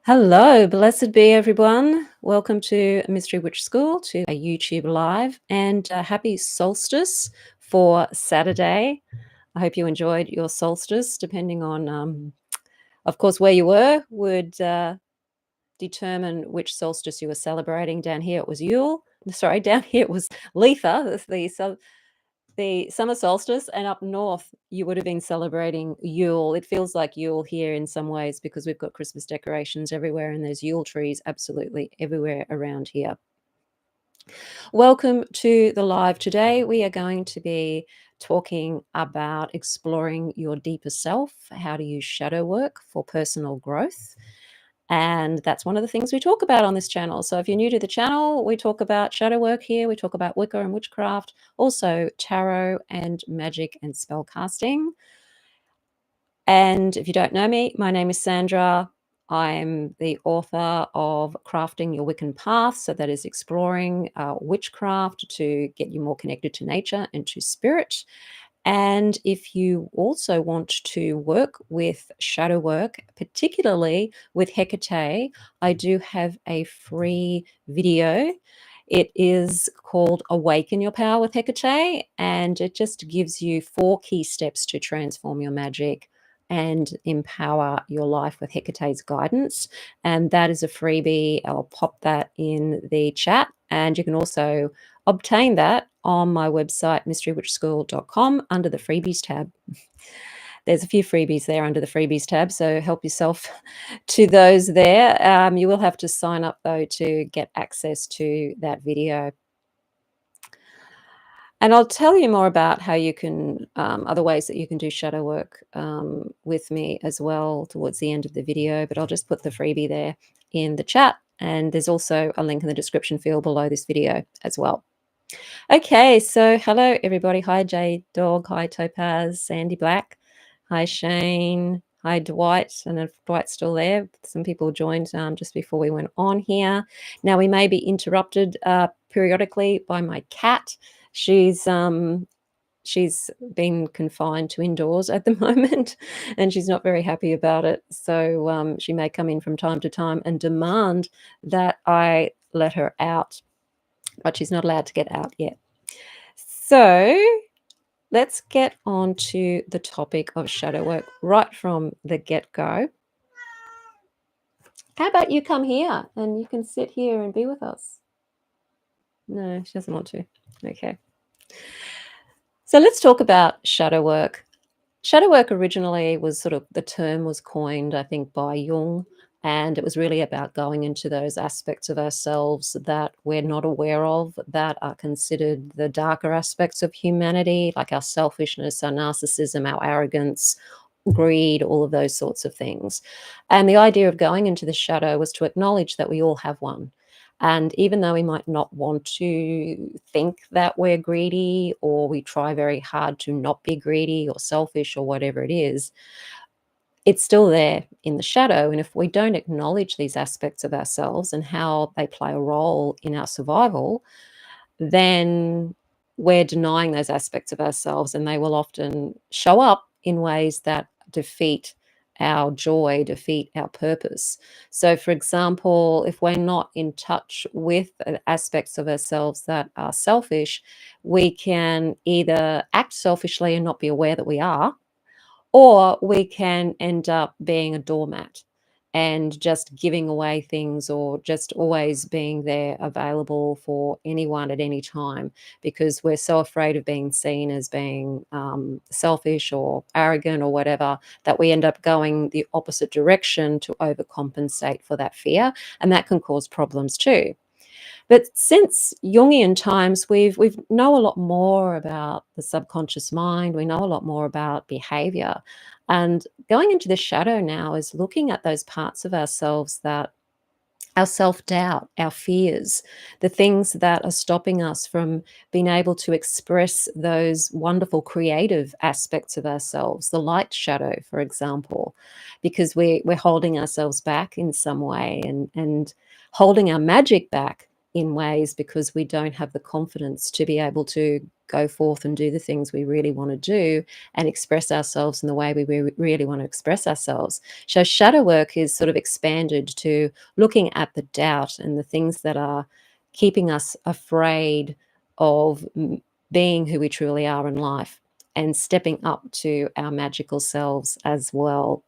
Hello, blessed be everyone. Welcome to Mystery Witch School, to a YouTube live, and happy solstice for Saturday. I hope you enjoyed your solstice, depending on, of course, where you were would determine which solstice you were celebrating. Down here it was Yule. Sorry, down here it was Letha, the summer solstice, and up north you would have been celebrating Yule. It feels like Yule here in some ways because we've got Christmas decorations everywhere and there's Yule trees absolutely everywhere around here. Welcome to the live. Today we are going to be talking about exploring your deeper self, how to use shadow work for personal growth. And that's one of the things we talk about on this channel. So if you're new to the channel, we talk about shadow work here. We talk about Wicca and witchcraft, also tarot and magic and spell casting. And if you don't know me, my name is Sandra. I'm the author of Crafting Your Wiccan Path. So that is exploring witchcraft to get you more connected to nature and to spirit. And if you also want to work with shadow work, particularly with Hecate, I do have a free video. It is called Awaken Your Power with Hecate, and it just gives you 4 key steps to transform your magic and empower your life with Hecate's guidance. And that is a freebie. I'll pop that in the chat, and you can also obtain that on my website, mysterywitchschool.com, under the freebies tab. There's a few freebies there under the freebies tab, so help yourself to those there. You will have to sign up, though, to get access to that video. And I'll tell you more about how you can, other ways that you can do shadow work with me as well towards the end of the video, but I'll just put the freebie there in the chat. And there's also a link in the description field below this video as well. Okay, so hello everybody. Hi Jade Dog, hi Topaz, Sandy Black, hi Shane, hi Dwight, and if Dwight's still there, some people joined just before we went on here. Now we may be interrupted periodically by my cat. She's been confined to indoors at the moment and she's not very happy about it. So she may come in from time to time and demand that I let her out, but she's not allowed to get out yet. So let's get on to the topic of shadow work right from the get-go. How about you come here and you can sit here and be with us? No, she doesn't want to. Okay. So let's talk about shadow work. Shadow work originally was the term was coined, I think, by Jung, and it was really about going into those aspects of ourselves that we're not aware of, that are considered the darker aspects of humanity, like our selfishness, our narcissism, our arrogance, greed, all of those sorts of things. And the idea of going into the shadow was to acknowledge that we all have one. And even though we might not want to think that we're greedy, or we try very hard to not be greedy or selfish or whatever it is, it's still there in the shadow. And if we don't acknowledge these aspects of ourselves and how they play a role in our survival, then we're denying those aspects of ourselves, and they will often show up in ways that defeat our joy, defeat our purpose. So, for example, if we're not in touch with aspects of ourselves that are selfish, we can either act selfishly and not be aware that we are, or we can end up being a doormat and just giving away things, or just always being there available for anyone at any time, because we're so afraid of being seen as being selfish or arrogant or whatever, that we end up going the opposite direction to overcompensate for that fear. And that can cause problems too. But since Jungian times, we've know a lot more about the subconscious mind. We know a lot more about behavior. And going into the shadow now is looking at those parts of ourselves that our self-doubt, our fears, the things that are stopping us from being able to express those wonderful creative aspects of ourselves, the light shadow, for example, because we're holding ourselves back in some way, and holding our magic back in ways because we don't have the confidence to be able to go forth and do the things we really want to do and express ourselves in the way we really want to express ourselves. So shadow work is sort of expanded to looking at the doubt and the things that are keeping us afraid of being who we truly are in life and stepping up to our magical selves as well.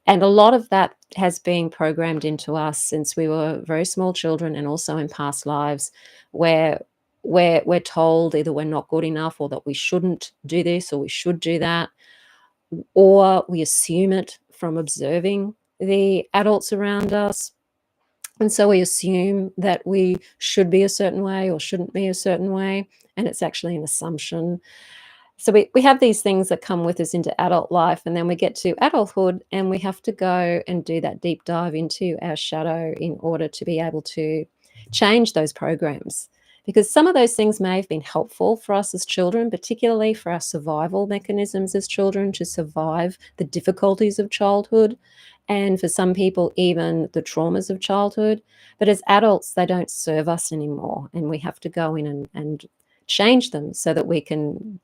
And a lot of that has been programmed into us since we were very small children and also in past lives where we're told either we're not good enough or that we shouldn't do this or we should do that, or we assume it from observing the adults around us. And so we assume that we should be a certain way or shouldn't be a certain way, and it's actually an assumption. So we have these things that come with us into adult life, and then we get to adulthood and we have to go and do that deep dive into our shadow in order to be able to change those programs. Because some of those things may have been helpful for us as children, particularly for our survival mechanisms as children to survive the difficulties of childhood, and for some people, even the traumas of childhood. But as adults, they don't serve us anymore, and we have to go in and change them so that we can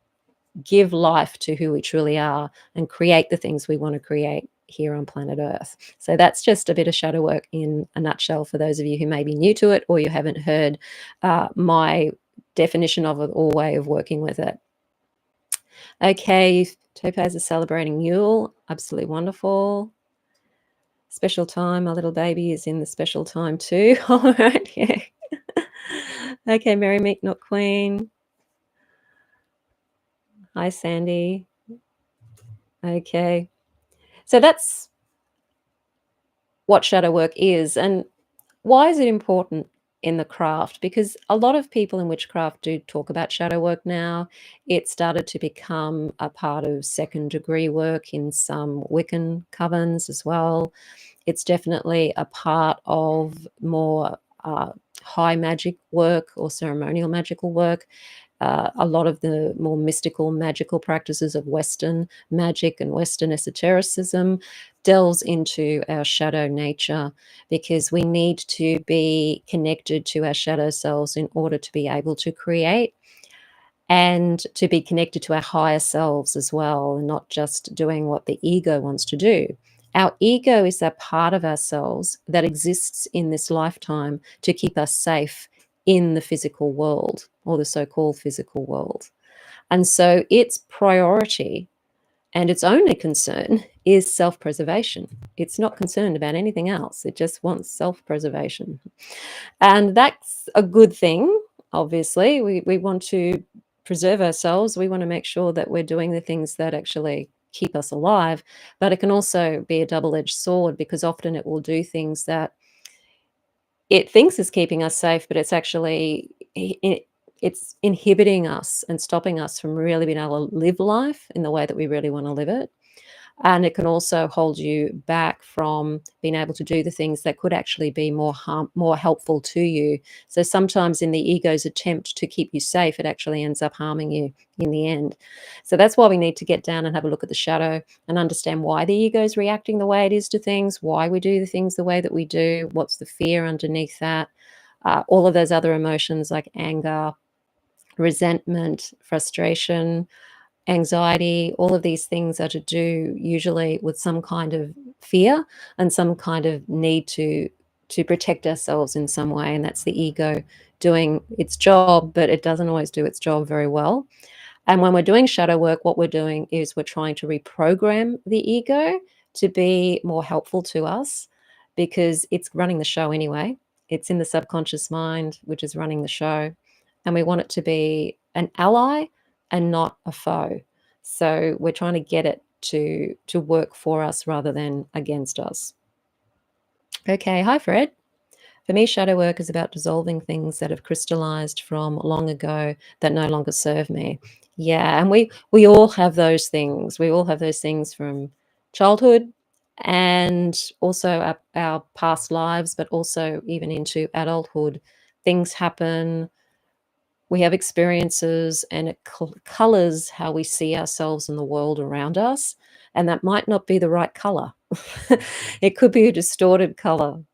give life to who we truly are and create the things we want to create here on planet Earth. So that's just a bit of shadow work in a nutshell for those of you who may be new to it or you haven't heard my definition of it or way of working with it. Okay, Topaz is celebrating Yule. Absolutely wonderful. Special time. My little baby is in the special time too. All right, yeah. Okay, Mary Meek, not Queen. Hi, Sandy. Okay. So that's what shadow work is. And why is it important in the craft? Because a lot of people in witchcraft do talk about shadow work now. It started to become a part of second degree work in some Wiccan covens as well. It's definitely a part of more high magic work or ceremonial magical work. A lot of the more mystical, magical practices of Western magic and Western esotericism delves into our shadow nature because we need to be connected to our shadow selves in order to be able to create and to be connected to our higher selves as well, and not just doing what the ego wants to do. Our ego is that part of ourselves that exists in this lifetime to keep us safe in the physical world or the so-called physical world. And so its priority and its only concern is self-preservation. It's not concerned about anything else. It just wants self-preservation. And that's a good thing, obviously. We want to preserve ourselves. We want to make sure that we're doing the things that actually keep us alive. But it can also be a double-edged sword because often it will do things that it thinks is keeping us safe, but it's actually it's inhibiting us and stopping us from really being able to live life in the way that we really want to live it. And it can also hold you back from being able to do the things that could actually be more helpful to you. So sometimes in the ego's attempt to keep you safe, it actually ends up harming you in the end. So that's why we need to get down and have a look at the shadow and understand why the ego is reacting the way it is to things, why we do the things the way that we do, what's the fear underneath that, all of those other emotions like anger, resentment, frustration, anxiety. All of these things are to do usually with some kind of fear and some kind of need to protect ourselves in some way, and that's the ego doing its job, but it doesn't always do its job very well. And when we're doing shadow work, what we're doing is we're trying to reprogram the ego to be more helpful to us because it's running the show anyway. It's in the subconscious mind, which is running the show. And we want it to be an ally and not a foe. So we're trying to get it to work for us rather than against us. Okay, hi Fred. For me, shadow work is about dissolving things that have crystallized from long ago that no longer serve me. Yeah, and we all have those things. We all have those things from childhood and also our past lives, but also even into adulthood. Things happen, we have experiences, and it colors how we see ourselves in the world around us. And that might not be the right color. It could be a distorted color.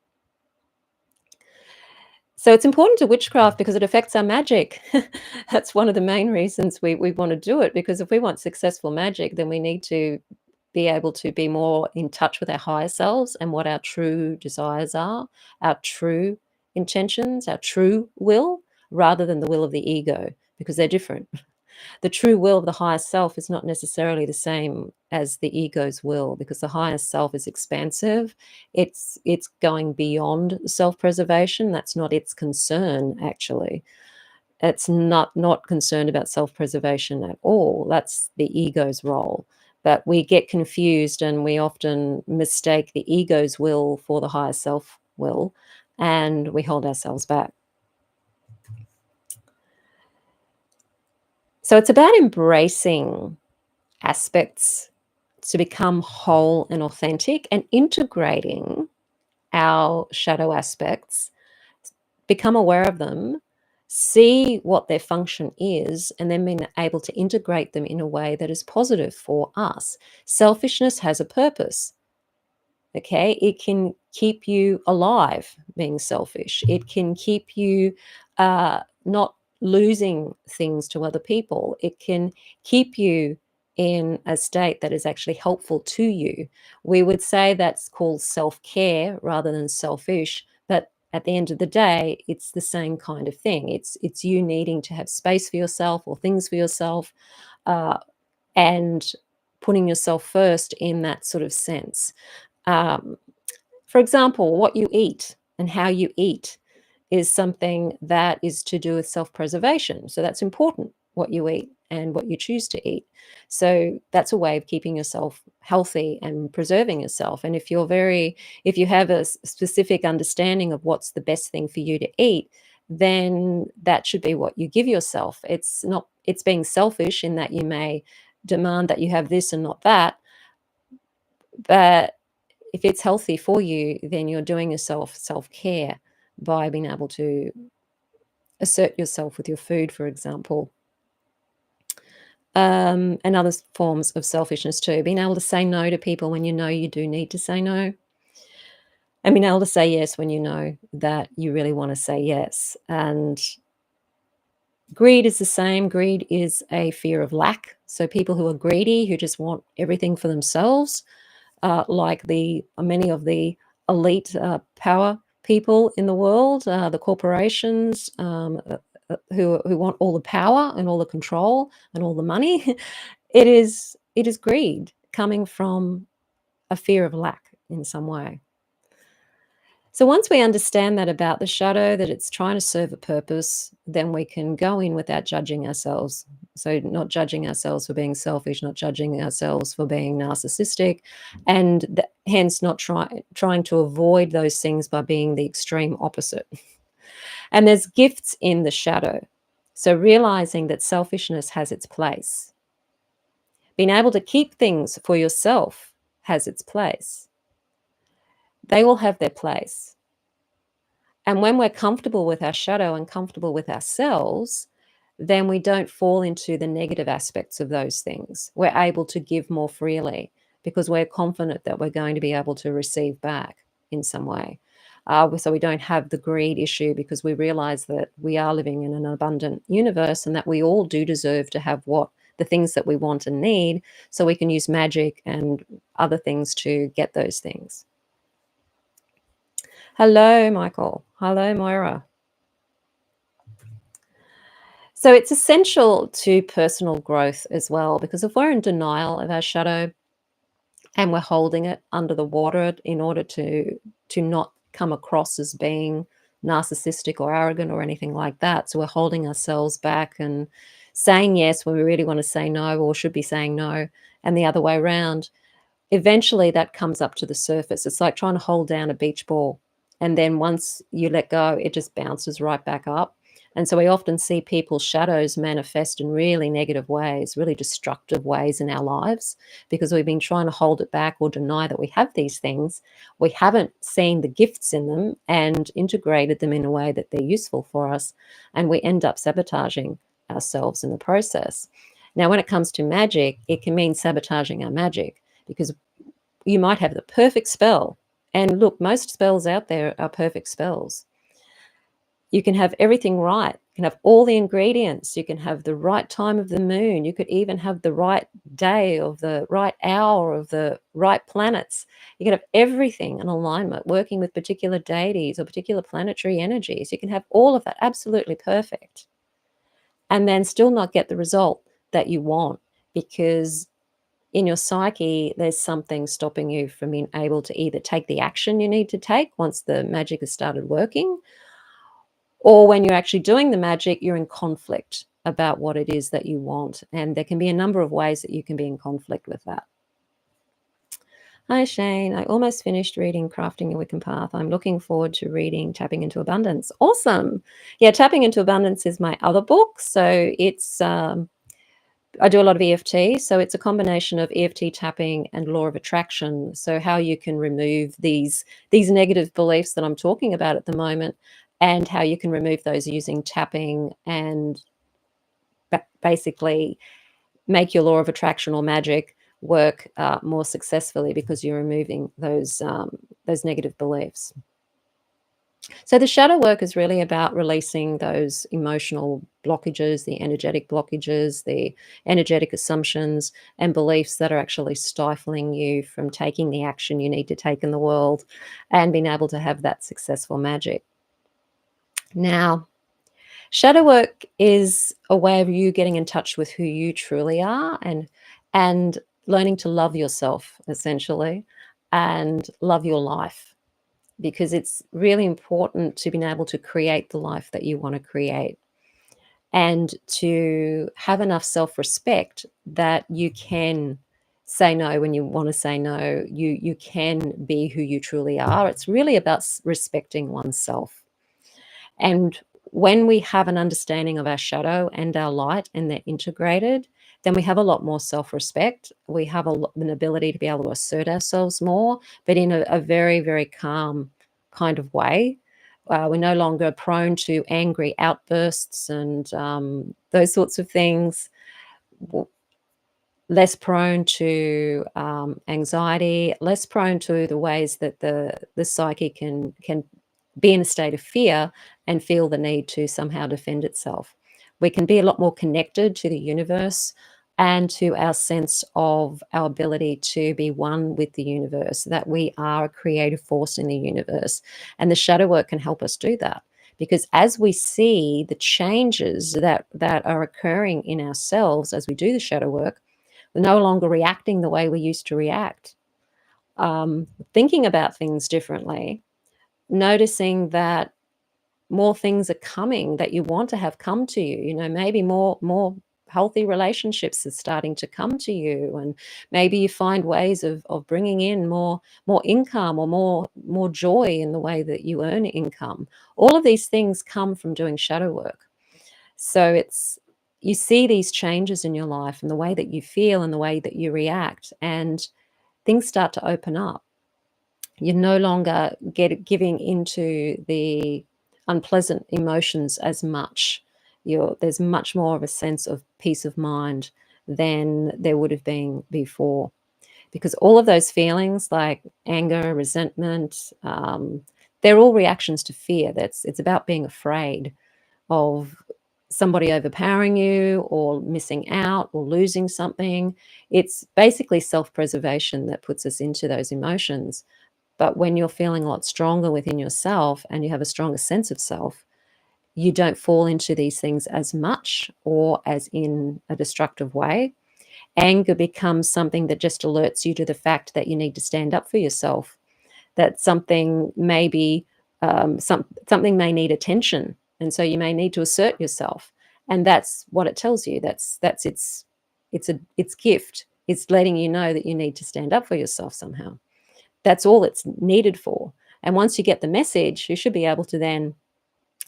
So it's important to witchcraft because it affects our magic. That's one of the main reasons we want to do it, because if we want successful magic, then we need to be able to be more in touch with our higher selves and what our true desires are, our true intentions, our true will, rather than the will of the ego, because they're different. The true will of the higher self is not necessarily the same as the ego's will, because the higher self is expansive. It's going beyond self-preservation. That's not its concern, actually. It's not concerned about self-preservation at all. That's the ego's role. But we get confused and we often mistake the ego's will for the higher self will, and we hold ourselves back. So it's about embracing aspects to become whole and authentic, and integrating our shadow aspects, become aware of them, see what their function is, and then being able to integrate them in a way that is positive for us. Selfishness has a purpose. Okay, it can keep you alive, being selfish. It can keep you not losing things to other people. It can keep you in a state that is actually helpful to you. We would say that's called self-care rather than selfish, but at the end of the day, it's the same kind of thing. It's you needing to have space for yourself or things for yourself, uh, and putting yourself first in that sort of sense. Um, for example, what you eat and how you eat is something that is to do with self-preservation. So that's important, what you eat and what you choose to eat. So that's a way of keeping yourself healthy and preserving yourself. And if you have a specific understanding of what's the best thing for you to eat, then that should be what you give yourself. It's being selfish in that you may demand that you have this and not that, but if it's healthy for you, then you're doing yourself self-care by being able to assert yourself with your food, for example. And other forms of selfishness too, being able to say no to people when you know you do need to say no, and being able to say yes when you know that you really want to say yes. And greed is the same. Greed is a fear of lack. So people who are greedy, who just want everything for themselves, like the many of the elite power people in the world, the corporations, who want all the power and all the control and all the money. It is greed coming from a fear of lack in some way. So once we understand that about the shadow, that it's trying to serve a purpose, then we can go in without judging ourselves. So not judging ourselves for being selfish, not judging ourselves for being narcissistic, and hence not trying to avoid those things by being the extreme opposite. And there's gifts in the shadow. So realizing that selfishness has its place. Being able to keep things for yourself has its place. They will have their place. And when we're comfortable with our shadow and comfortable with ourselves, then we don't fall into the negative aspects of those things. We're able to give more freely because we're confident that we're going to be able to receive back in some way. So we don't have the greed issue, because we realize that we are living in an abundant universe and that we all do deserve to have the things that we want and need, so we can use magic and other things to get those things. Hello, Michael. Hello, Moira. So it's essential to personal growth as well, because if we're in denial of our shadow and we're holding it under the water in order to not come across as being narcissistic or arrogant or anything like that, so we're holding ourselves back and saying yes when we really want to say no, or should be saying no, and the other way around, eventually that comes up to the surface. It's like trying to hold down a beach ball, and then once you let go, it just bounces right back up. And so we often see people's shadows manifest in really negative ways, really destructive ways in our lives, because we've been trying to hold it back or deny that we have these things. We haven't seen the gifts in them and integrated them in a way that they're useful for us, and we end up sabotaging ourselves in the process. Now, when it comes to magic, it can mean sabotaging our magic, because you might have the perfect spell. And look, most spells out there are perfect spells. You can have everything right. You can have all the ingredients. You can have the right time of the moon. You could even have the right day of the right hour of the right planets. You can have everything in alignment, working with particular deities or particular planetary energies. You can have all of that absolutely perfect and then still not get the result that you want, because in your psyche, there's something stopping you from being able to either take the action you need to take once the magic has started working, or when you're actually doing the magic, you're in conflict about what it is that you want. And there can be a number of ways that you can be in conflict with that. Hi, Shane. I almost finished reading Crafting Your Wiccan Path. I'm looking forward to reading Tapping into Abundance. Awesome. Yeah, Tapping into Abundance is my other book. So it's I do a lot of EFT, so it's a combination of EFT tapping and law of attraction. So how you can remove these negative beliefs that I'm talking about at the moment, and how you can remove those using tapping and basically make your law of attraction or magic work more successfully, because you're removing those negative beliefs. So the shadow work is really about releasing those emotional blockages, the energetic assumptions and beliefs that are actually stifling you from taking the action you need to take in the world and being able to have that successful magic. Now, shadow work is a way of you getting in touch with who you truly are, and learning to love yourself, essentially, and love your life, because it's really important to be able to create the life that you want to create, and to have enough self-respect that you can say no when you want to say no. You can be who you truly are. It's really about respecting oneself. And when we have an understanding of our shadow and our light, and they're integrated, then we have a lot more self-respect. We have an ability to be able to assert ourselves more, but in a very, very calm kind of way. We're no longer prone to angry outbursts and those sorts of things. Less prone to anxiety, less prone to the ways that the psyche can be in a state of fear and feel the need to somehow defend itself. We can be a lot more connected to the universe and to our sense of our ability to be one with the universe, that we are a creative force in the universe. And the shadow work can help us do that, because as we see the changes that are occurring in ourselves as we do the shadow work, we're no longer reacting the way we used to react, thinking about things differently, noticing that more things are coming that you want to have come to you. You know, maybe more healthy relationships are starting to come to you, and maybe you find ways of bringing in more income, or more joy in the way that you earn income. All of these things come from doing shadow work. So you see these changes in your life and the way that you feel and the way that you react, and things start to open up. You're no longer giving into the unpleasant emotions as much. There's much more of a sense of peace of mind than there would have been before, because all of those feelings like anger, resentment, they're all reactions to fear. It's about being afraid of somebody overpowering you, or missing out, or losing something. It's basically self-preservation that puts us into those emotions. But when you're feeling a lot stronger within yourself and you have a stronger sense of self, you don't fall into these things as much or as in a destructive way. Anger becomes something that just alerts you to the fact that you need to stand up for yourself, that something may be something may need attention, and so you may need to assert yourself. And that's what it tells you. That's its gift. It's letting you know that you need to stand up for yourself somehow. That's all it's needed for. And once you get the message, you should be able to then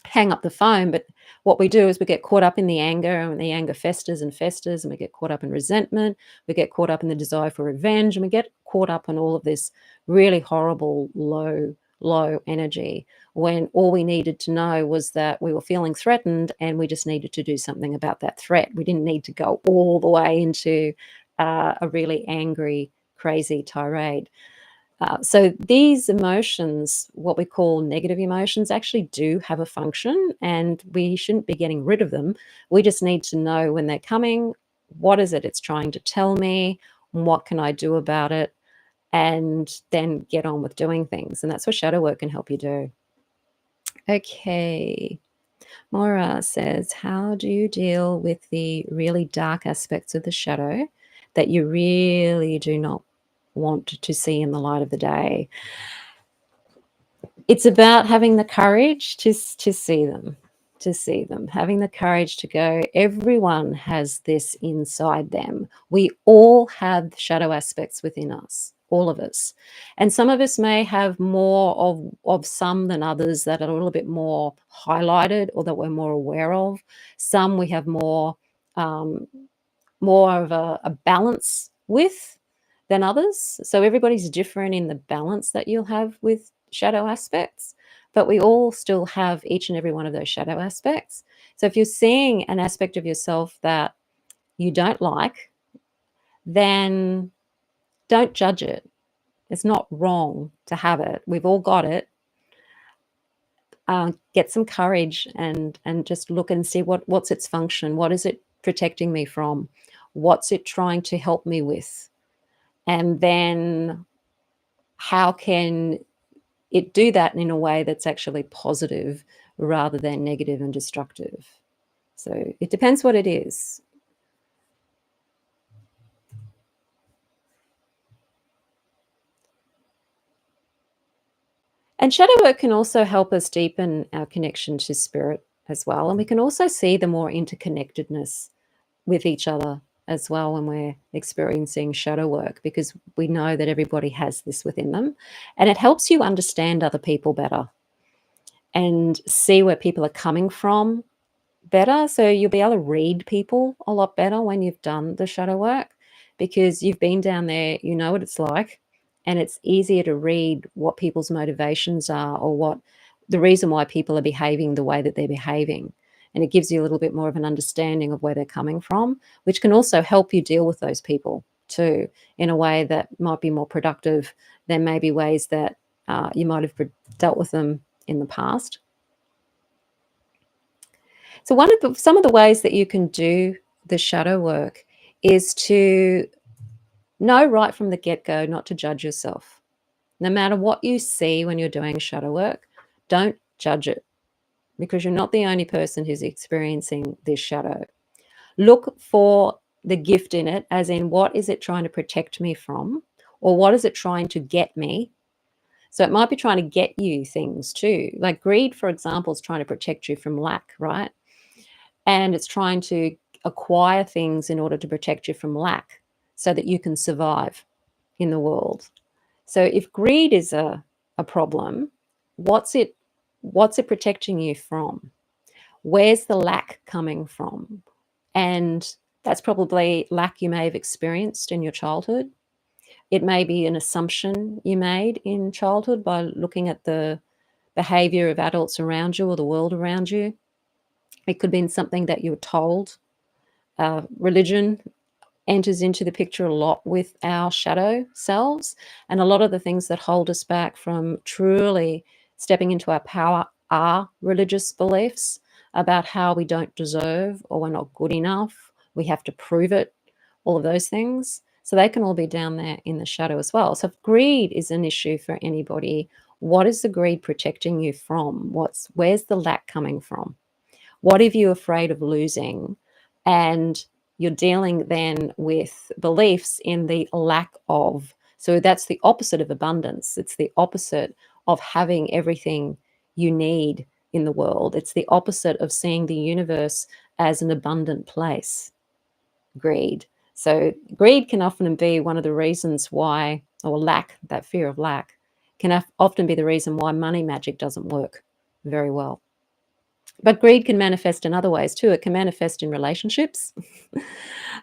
hang up the phone. But what we do is we get caught up in the anger, and the anger festers and festers, and we get caught up in resentment. We get caught up in the desire for revenge, and we get caught up in all of this really horrible, low energy, when all we needed to know was that we were feeling threatened and we just needed to do something about that threat. We didn't need to go all the way into a really angry, crazy tirade. So these emotions, what we call negative emotions, actually do have a function, and we shouldn't be getting rid of them. We just need to know when they're coming, what is it it's trying to tell me, and what can I do about it, and then get on with doing things. And that's what shadow work can help you do. Okay. Maura says, how do you deal with the really dark aspects of the shadow that you really do not want to see in the light of the day? It's about having the courage to see them, having the courage to go, everyone has this inside them. We all have shadow aspects within us, all of us. And some of us may have more of some than others that are a little bit more highlighted or that we're more aware of. Some we have um, more of a balance with than others. So everybody's different in the balance that you'll have with shadow aspects, but we all still have each and every one of those shadow aspects. So if you're seeing an aspect of yourself that you don't like, then don't judge it. It's not wrong to have it. We've all got it. Get some courage and just look and see what's its function. What is it protecting me from? What's it trying to help me with? And then how can it do that in a way that's actually positive rather than negative and destructive? So it depends what it is. And shadow work can also help us deepen our connection to spirit as well. And we can also see the more interconnectedness with each other as well when we're experiencing shadow work, because we know that everybody has this within them. And it helps you understand other people better and see where people are coming from better. So you'll be able to read people a lot better when you've done the shadow work, because you've been down there, you know what it's like, and it's easier to read what people's motivations are or what the reason why people are behaving the way that they're behaving. And it gives you a little bit more of an understanding of where they're coming from, which can also help you deal with those people too in a way that might be more productive than maybe ways that you might have dealt with them in the past. So some of the ways that you can do the shadow work is to know right from the get-go not to judge yourself. No matter what you see when you're doing shadow work, don't judge it, because you're not the only person who's experiencing this shadow. Look for the gift in it, as in what is it trying to protect me from, or what is it trying to get me? So it might be trying to get you things too. Like greed, for example, is trying to protect you from lack, right? And it's trying to acquire things in order to protect you from lack so that you can survive in the world. So if greed is a problem, what's it protecting you from? Where's the lack coming from? And that's probably lack you may have experienced in your childhood. It may be an assumption you made in childhood by looking at the behavior of adults around you or the world around you. It could be something that you were told. Religion enters into the picture a lot with our shadow selves, and a lot of the things that hold us back from truly stepping into our power are religious beliefs about how we don't deserve or we're not good enough, we have to prove it, all of those things. So they can all be down there in the shadow as well. So if greed is an issue for anybody, what is the greed protecting you from? Where's the lack coming from? What if you're afraid of losing and you're dealing then with beliefs in the lack of? So that's the opposite of abundance. It's the opposite of having everything you need in the world. It's the opposite of seeing the universe as an abundant place. Greed. So greed can often be one of the reasons why, or lack, that fear of lack, can often be the reason why money magic doesn't work very well. But greed can manifest in other ways too. It can manifest in relationships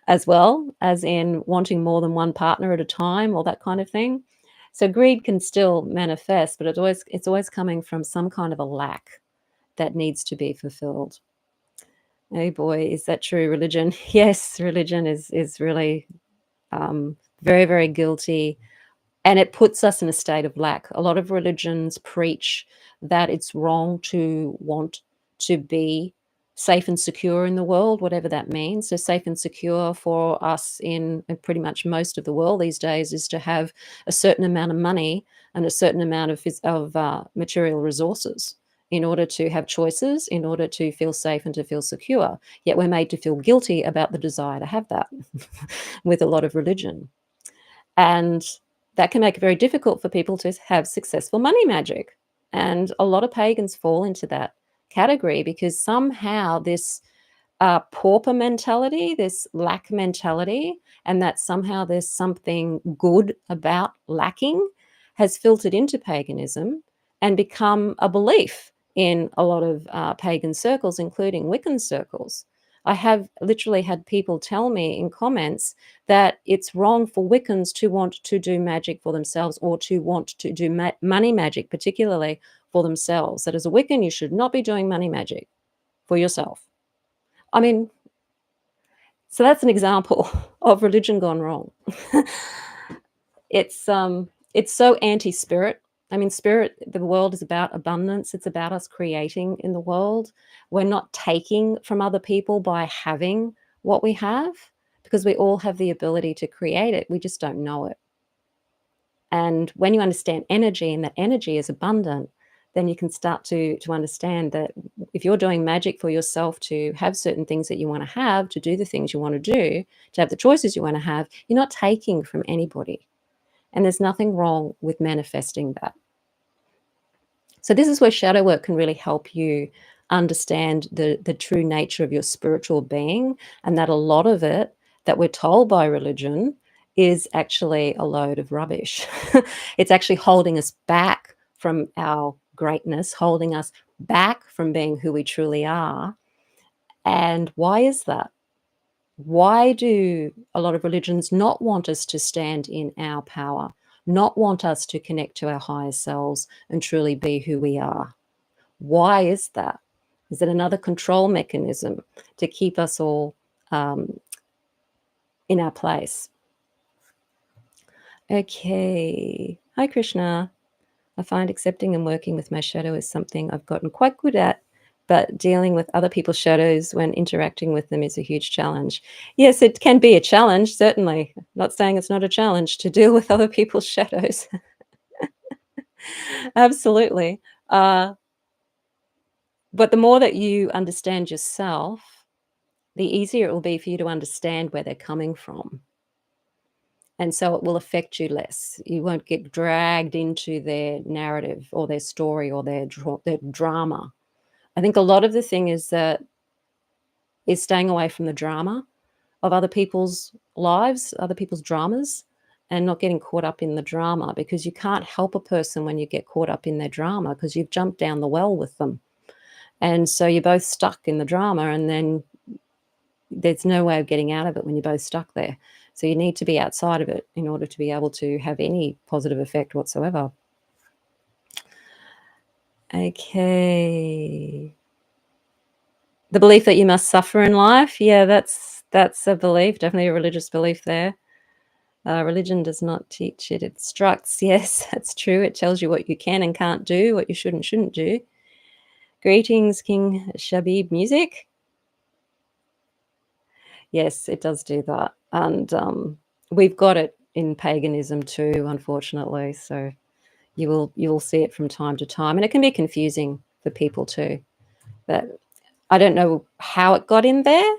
as well, as in wanting more than one partner at a time or that kind of thing. So greed can still manifest, but it's always coming from some kind of a lack that needs to be fulfilled. Oh boy, is that true? Religion. Yes, religion is really very, very guilty. and it puts us in a state of lack. A lot of religions preach that it's wrong to want to be safe and secure in the world, whatever that means. So safe and secure for us in pretty much most of the world these days is to have a certain amount of money and a certain amount of material resources in order to have choices, in order to feel safe and to feel secure. Yet we're made to feel guilty about the desire to have that with a lot of religion. And that can make it very difficult for people to have successful money magic. And a lot of pagans fall into that category because somehow this pauper mentality, this lack mentality, and that somehow there's something good about lacking has filtered into paganism and become a belief in a lot of pagan circles, including Wiccan circles. I have literally had people tell me in comments that it's wrong for Wiccans to want to do magic for themselves or to want to do money magic, particularly for themselves. That as a Wiccan, you should not be doing money magic for yourself. I mean, so that's an example of religion gone wrong. It's so anti-spirit. I mean, spirit, the world is about abundance. It's about us creating in the world. We're not taking from other people by having what we have, because we all have the ability to create it. We just don't know it. And when you understand energy and that energy is abundant, then you can start to understand that if you're doing magic for yourself to have certain things that you want to have, to do the things you want to do, to have the choices you want to have, you're not taking from anybody. And there's nothing wrong with manifesting that. So this is where shadow work can really help you understand the true nature of your spiritual being, and that a lot of it that we're told by religion is actually a load of rubbish. It's actually holding us back from our greatness, holding us back from being who we truly are. And why is that? Why do a lot of religions not want us to stand in our power, not want us to connect to our higher selves and truly be who we are? Why is that? Is it another control mechanism to keep us all in our place? Okay. Hi, Krishna. I find accepting and working with my shadow is something I've gotten quite good at, but dealing with other people's shadows when interacting with them is a huge challenge. Yes, it can be a challenge, certainly. I'm not saying it's not a challenge to deal with other people's shadows. Absolutely. But the more that you understand yourself, the easier it will be for you to understand where they're coming from. And so it will affect you less. You won't get dragged into their narrative or their story or their drama. I think a lot of the thing is staying away from the drama of other people's lives, other people's dramas, and not getting caught up in the drama, because you can't help a person when you get caught up in their drama because you've jumped down the well with them. And so you're both stuck in the drama, and then there's no way of getting out of it when you're both stuck there. So you need to be outside of it in order to be able to have any positive effect whatsoever. Okay. The belief that you must suffer in life. Yeah, that's a belief, definitely a religious belief there. Religion does not teach, it instructs. Yes, that's true. It tells you what you can and can't do, what you should and shouldn't do. Greetings, King Shabib Music. Yes, it does do that. And we've got it in paganism too, unfortunately. So you will see it from time to time. And it can be confusing for people too. But I don't know how it got in there.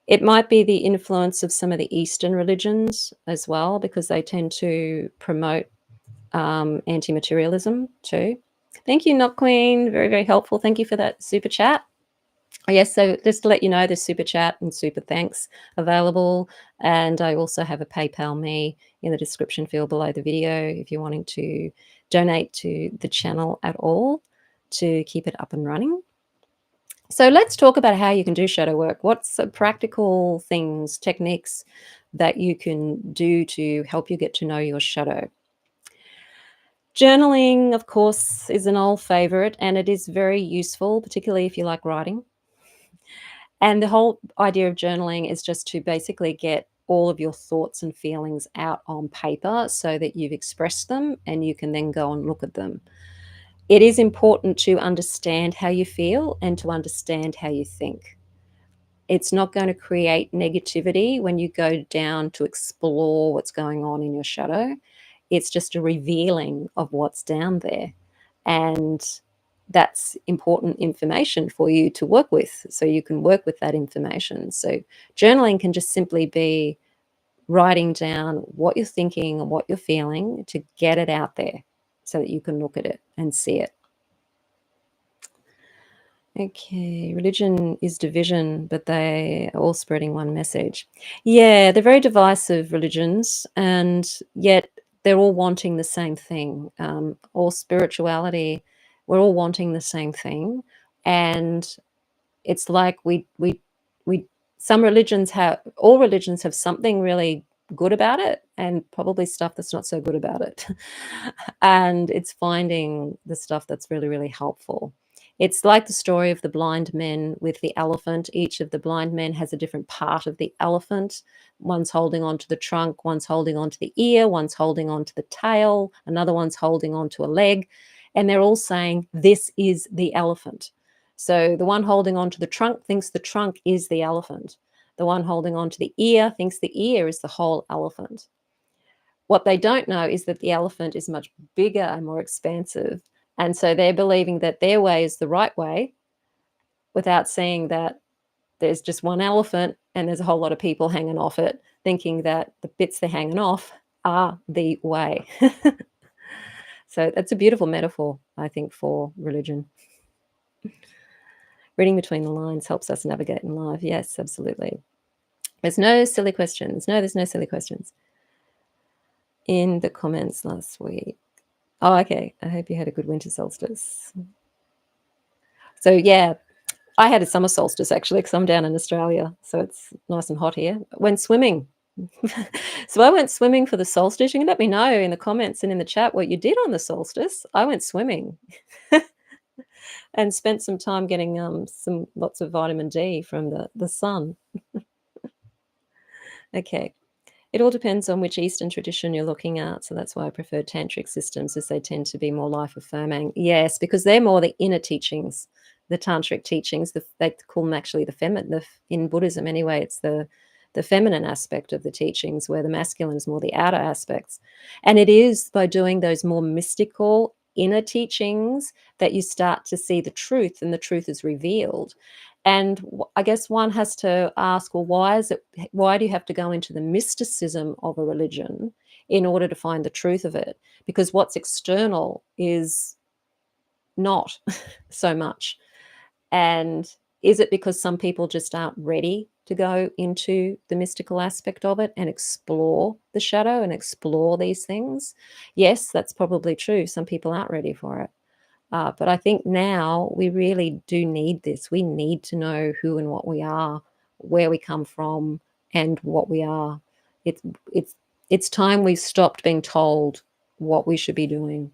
It might be the influence of some of the Eastern religions as well, because they tend to promote anti-materialism too. Thank you, Not Queen. Very, very helpful. Thank you for that super chat. Yes, so just to let you know, there's super chat and super thanks available. And I also have a PayPal me in the description field below the video if you're wanting to donate to the channel at all to keep it up and running. So let's talk about how you can do shadow work. What's the practical things, techniques that you can do to help you get to know your shadow? Journaling, of course, is an old favorite, and it is very useful, particularly if you like writing. And the whole idea of journaling is just to basically get all of your thoughts and feelings out on paper so that you've expressed them and you can then go and look at them. It is important to understand how you feel and to understand how you think. It's not going to create negativity when you go down to explore what's going on in your shadow. It's just a revealing of what's down there. And that's important information for you to work with, so you can work with that information. So journaling can just simply be writing down what you're thinking and what you're feeling to get it out there so that you can look at it and see it. Okay, religion is division, but they are all spreading one message. Yeah, they're very divisive religions, and yet they're all wanting the same thing. All spirituality, we're all wanting the same thing, and it's like we some religions have all religions have something really good about it and probably stuff that's not so good about it. And it's finding the stuff that's really, really helpful. It's like the story of the blind men with the elephant. Each of the blind men has a different part of the elephant. One's holding on to the trunk, one's holding on to the ear, one's holding on to the tail, another one's holding on to a leg. And they're all saying, "This is the elephant." So the one holding on to the trunk thinks the trunk is the elephant. The one holding on to the ear thinks the ear is the whole elephant. What they don't know is that the elephant is much bigger and more expansive. And so they're believing that their way is the right way without seeing that there's just one elephant and there's a whole lot of people hanging off it, thinking that the bits they're hanging off are the way. So that's a beautiful metaphor, I think, for religion. Reading between the lines helps us navigate in life. Yes, absolutely. There's no silly questions. No, there's no silly questions in the comments last week. Oh, okay. I hope you had a good winter solstice. So, yeah, I had a summer solstice actually because I'm down in Australia. So it's nice and hot here. Went swimming. So I went swimming for the solstice. You can let me know in the comments and in the chat what you did on the solstice. I went swimming and spent some time getting lots of vitamin D from the sun. Okay. It all depends on which Eastern tradition you're looking at. So that's why I prefer tantric systems, as they tend to be more life affirming. Yes, because they're more the inner teachings, the tantric teachings. They call them actually the feminine. In Buddhism, anyway, it's the feminine aspect of the teachings, where the masculine is more the outer aspects. And it is by doing those more mystical inner teachings that you start to see the truth, and the truth is revealed. And I guess one has to ask, well, why do you have to go into the mysticism of a religion in order to find the truth of it? Because what's external is not so much. And is it because some people just aren't ready to go into the mystical aspect of it and explore the shadow and explore these things? Yes, that's probably true. Some people aren't ready for it. But I think now we really do need this. We need to know who and what we are, where we come from, and what we are. It's it's it's time we stopped being told what we should be doing.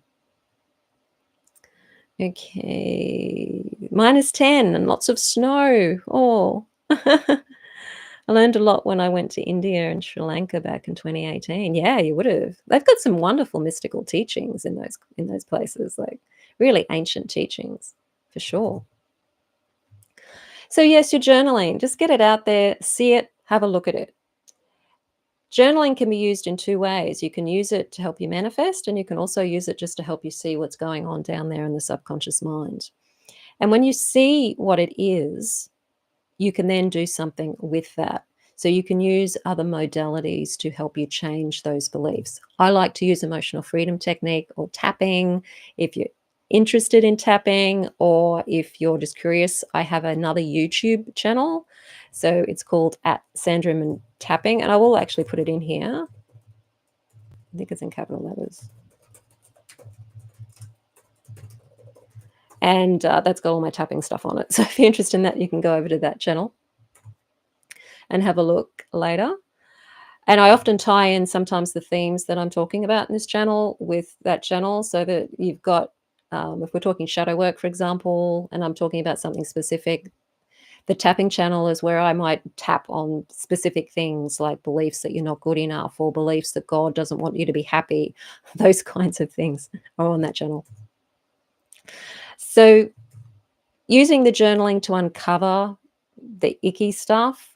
Okay, -10 and lots of snow. Oh, I learned a lot when I went to India and Sri Lanka back in 2018. Yeah, you would have. They've got some wonderful mystical teachings in those places, like really ancient teachings, for sure. So yes, you're journaling. Just get it out there, see it, have a look at it. Journaling can be used in two ways. You can use it to help you manifest, and you can also use it just to help you see what's going on down there in the subconscious mind. And when you see what it is, you can then do something with that. So you can use other modalities to help you change those beliefs. I like to use emotional freedom technique or tapping. If you're interested in tapping, or if you're just curious, I have another YouTube channel. So it's called @Sandriman Tapping, and I will actually put it in here. I think it's in capital letters. And that's got all my tapping stuff on it. So if you're interested in that, you can go over to that channel and have a look later. And I often tie in sometimes the themes that I'm talking about in this channel with that channel, so that you've got, if we're talking shadow work, for example, and I'm talking about something specific, The tapping channel is where I might tap on specific things like beliefs that you're not good enough or beliefs that God doesn't want you to be happy. Those kinds of things are on that channel. So using the journaling to uncover the icky stuff,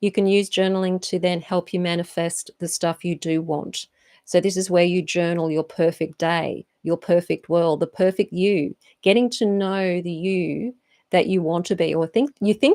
you can use journaling to then help you manifest the stuff you do want. So this is where you journal your perfect day, your perfect world, the perfect you, getting to know the you that you want to be, or think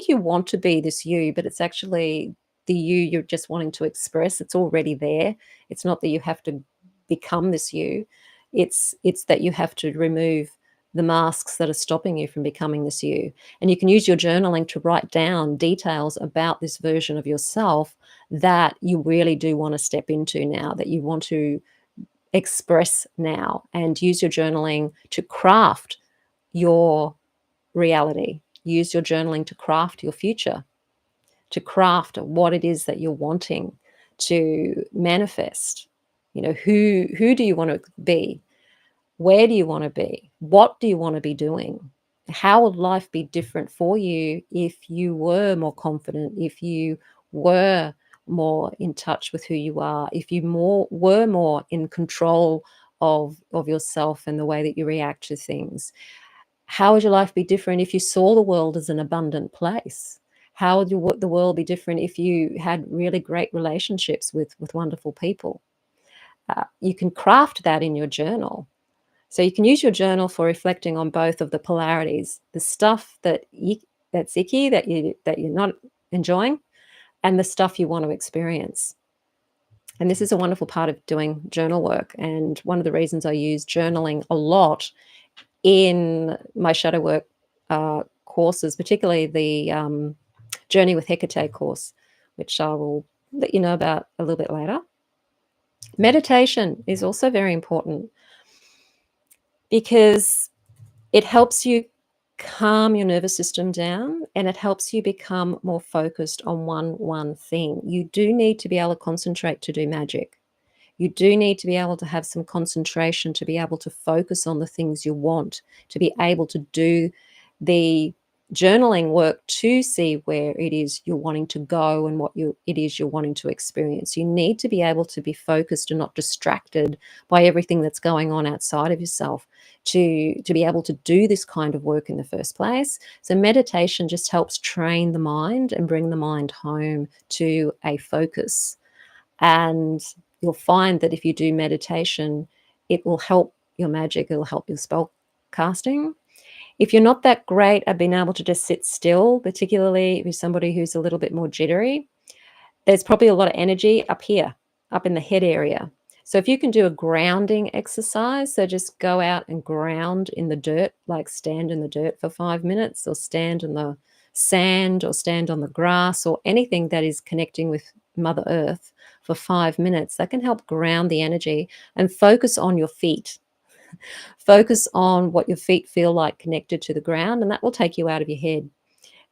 you want to be this you, but it's actually the you you're just wanting to express. It's already there. It's not that you have to become this you. It's that you have to remove the masks that are stopping you from becoming this you. And you can use your journaling to write down details about this version of yourself that you really do want to step into now, that you want to express now, and use your journaling to craft your reality. Use your journaling to craft your future, to craft what it is that you're wanting to manifest. You know, who do you want to be? Where do you want to be? What do you want to be doing? How would life be different for you if you were more confident, if you were more in touch with who you are, if you were more in control of yourself and the way that you react to things? How would your life be different if you saw the world as an abundant place? How would the world be different if you had really great relationships with wonderful people? You can craft that in your journal. So you can use your journal for reflecting on both of the polarities, the stuff that's icky, that you're not enjoying, and the stuff you want to experience. And this is a wonderful part of doing journal work. And one of the reasons I use journaling a lot in my shadow work courses, particularly the Journey with Hecate course, which I will let you know about a little bit later. Meditation is also very important because it helps you calm your nervous system down, and it helps you become more focused on one thing. You do need to be able to concentrate to do magic. You do need to be able to have some concentration to be able to focus on the things you want, to be able to do the journaling work to see where it is you're wanting to go and it is you're wanting to experience. You need to be able to be focused and not distracted by everything that's going on outside of yourself to be able to do this kind of work in the first place. So meditation just helps train the mind and bring the mind home to a focus. And you'll find that if you do meditation, it will help your magic, it'll help your spell casting. If you're not that great at being able to just sit still, particularly if you're somebody who's a little bit more jittery, there's probably a lot of energy up here, up in the head area. So if you can do a grounding exercise, so just go out and ground in the dirt, like stand in the dirt for 5 minutes, or stand in the sand, or stand on the grass, or anything that is connecting with Mother Earth for 5 minutes, that can help ground the energy and focus on your feet. Focus on what your feet feel like connected to the ground, and that will take you out of your head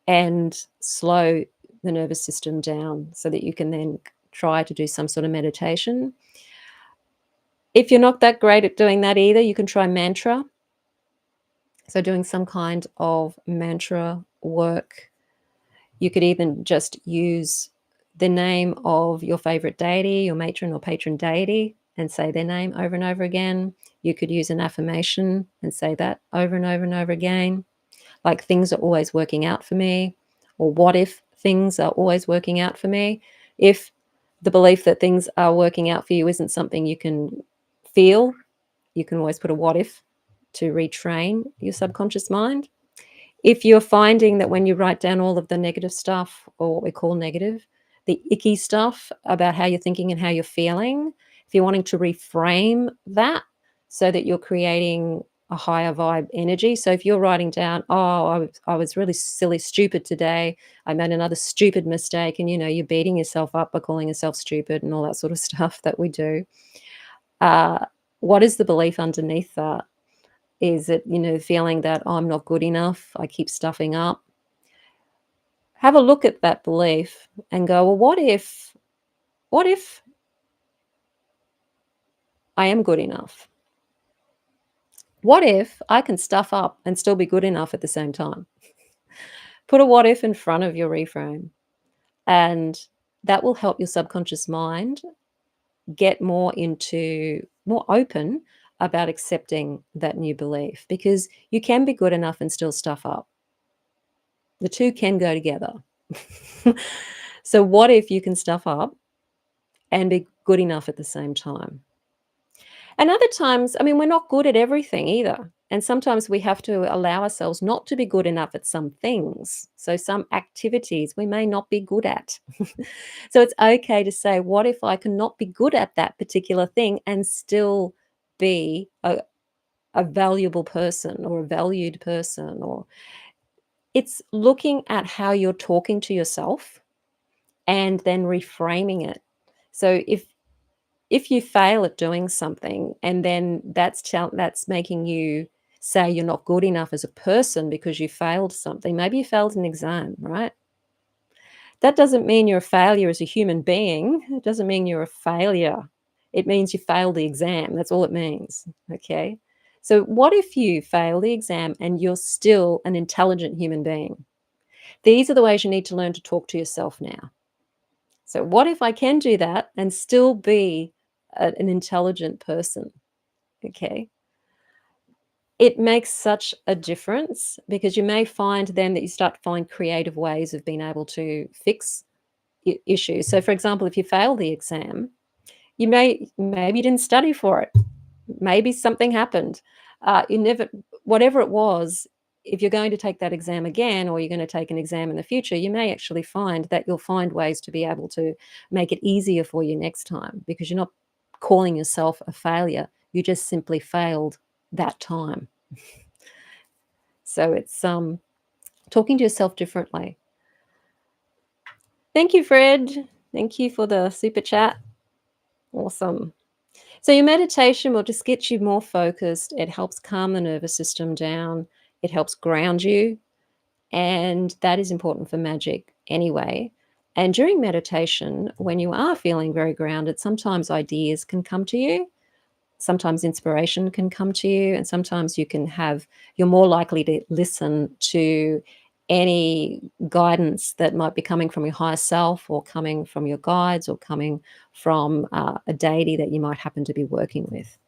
and slow the nervous system down so that you can then try to do some sort of meditation. If you're not that great at doing that either, you can try mantra. So doing some kind of mantra work. You could even just use the name of your favorite deity, your matron or patron deity, and say their name over and over again. You could use an affirmation and say that over and over and over again, like things are always working out for me, or what if things are always working out for me. If the belief that things are working out for you isn't something you can feel, you can always put a what if to retrain your subconscious mind. If you're finding that when you write down all of the negative stuff, or what we call negative, the icky stuff about how you're thinking and how you're feeling, if you're wanting to reframe that so that you're creating a higher vibe energy. So if you're writing down, oh, I was really silly, stupid today. I made another stupid mistake. And, you're beating yourself up by calling yourself stupid and all that sort of stuff that we do. What is the belief underneath that? Is it, feeling that, oh, I'm not good enough, I keep stuffing up? Have a look at that belief and go, well, what if I am good enough? What if I can stuff up and still be good enough at the same time? Put a what if in front of your reframe, and that will help your subconscious mind get more open about accepting that new belief, because you can be good enough and still stuff up. The two can go together. So what if you can stuff up and be good enough at the same time? And other times, I mean, we're not good at everything either. And sometimes we have to allow ourselves not to be good enough at some things. So some activities we may not be good at. So it's okay to say, what if I cannot be good at that particular thing and still be a valuable person or a valued person? Or it's looking at how you're talking to yourself and then reframing it. So if you fail at doing something, and then that's making you say you're not good enough as a person because you failed something. Maybe you failed an exam, right? That doesn't mean you're a failure as a human being. It doesn't mean you're a failure. It means you failed the exam. That's all it means. Okay. So what if you fail the exam and you're still an intelligent human being? These are the ways you need to learn to talk to yourself now. So what if I can do that and still be an intelligent person? Okay. It makes such a difference, because you may find then that you start to find creative ways of being able to fix issues. So, for example, if you fail the exam, maybe you didn't study for it. Maybe something happened. You never, whatever it was. If you're going to take that exam again, or you're going to take an exam in the future, you may actually find that you'll find ways to be able to make it easier for you next time, because you're not calling yourself a failure. You just simply failed that time. So it's talking to yourself differently. Thank you, Fred. Thank you for the super chat. Awesome. So your meditation will just get you more focused. It helps calm the nervous system down. It helps ground you. And that is important for magic anyway. And during meditation, when you are feeling very grounded, sometimes ideas can come to you. Sometimes inspiration can come to you, and sometimes you're more likely to listen to any guidance that might be coming from your higher self, or coming from your guides, or coming from a deity that you might happen to be working with.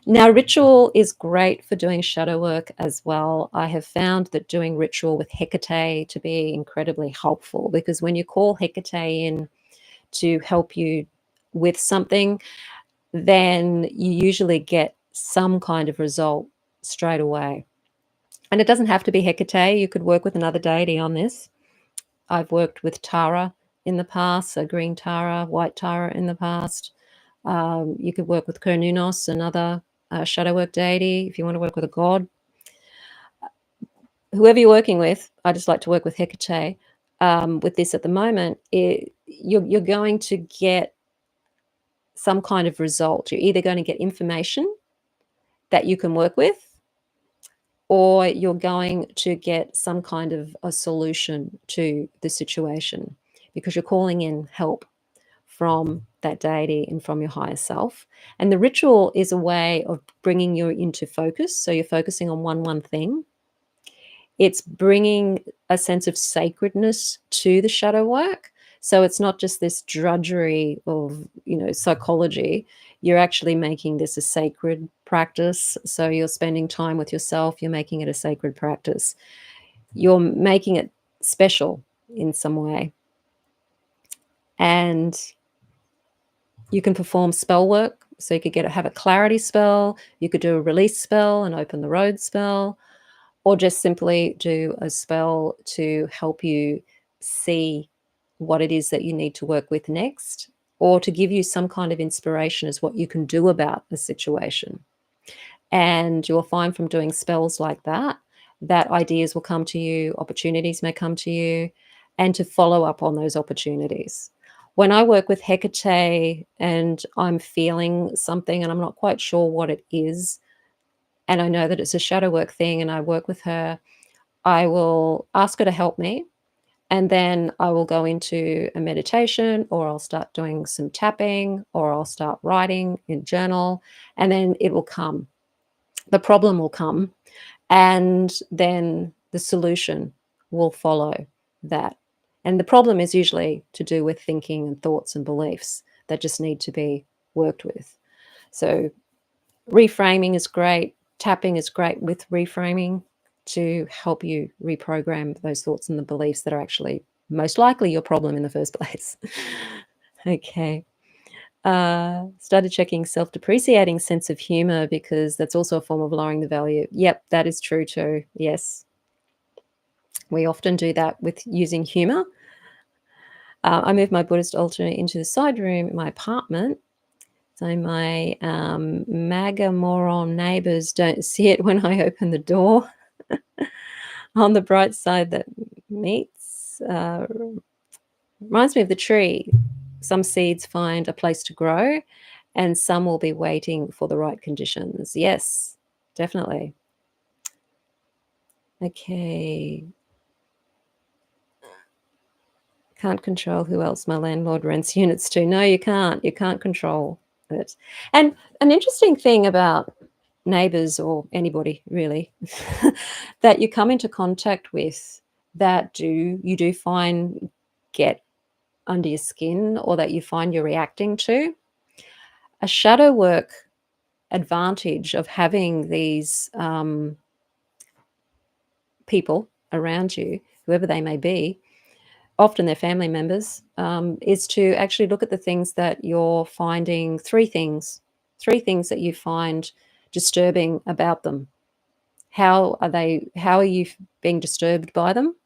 Now, ritual is great for doing shadow work as well. I have found that doing ritual with Hecate to be incredibly helpful, because when you call Hecate in to help you with something, then you usually get some kind of result straight away. And it doesn't have to be Hecate. You could work with another deity on this. I've worked with Tara in the past, so green Tara, white Tara in the past. You could work with Cernunnos, another shadow work deity, if you want to work with a god. Whoever you're working with, I just like to work with Hecate. With this at the moment, you're going to get some kind of result. You're either going to get information that you can work with, or you're going to get some kind of a solution to the situation, because you're calling in help from that deity and from your higher self. And the ritual is a way of bringing you into focus. So you're focusing on one thing. It's bringing a sense of sacredness to the shadow work. So it's not just this drudgery of, psychology. You're actually making this a sacred practice. So you're spending time with yourself. You're making it a sacred practice. You're making it special in some way. And you can perform spell work. So you could have a clarity spell. You could do a release spell, and open the road spell, or just simply do a spell to help you see what it is that you need to work with next, or to give you some kind of inspiration as what you can do about the situation. And you'll find from doing spells like that, that ideas will come to you, opportunities may come to you, and to follow up on those opportunities. When I work with Hecate and I'm feeling something and I'm not quite sure what it is, and I know that it's a shadow work thing, and I work with her, I will ask her to help me. And then I will go into a meditation, or I'll start doing some tapping, or I'll start writing in journal, and then it will come. The problem will come. And then the solution will follow that. And the problem is usually to do with thinking and thoughts and beliefs that just need to be worked with. So reframing is great. Tapping is great with reframing to help you reprogram those thoughts and the beliefs that are actually most likely your problem in the first place. Okay. Started checking self-depreciating sense of humor because that's also a form of lowering the value. Yep, that is true too. Yes. We often do that with using humor. I moved my Buddhist altar into the side room in my apartment, so my MAGA moron neighbors don't see it when I open the door. On the bright side, that meets reminds me of the tree. Some seeds find a place to grow, and some will be waiting for the right conditions. Yes, definitely. Okay. Can't control who else my landlord rents units to. No, you can't. You can't control it. And an interesting thing about neighbors or anybody really that you come into contact with that you do find get under your skin or that you find you're reacting to, a shadow work advantage of having these people around you, whoever they may be, often they're family members, is to actually look at the things that you're finding, three things that you find disturbing about them. How are you being disturbed by them?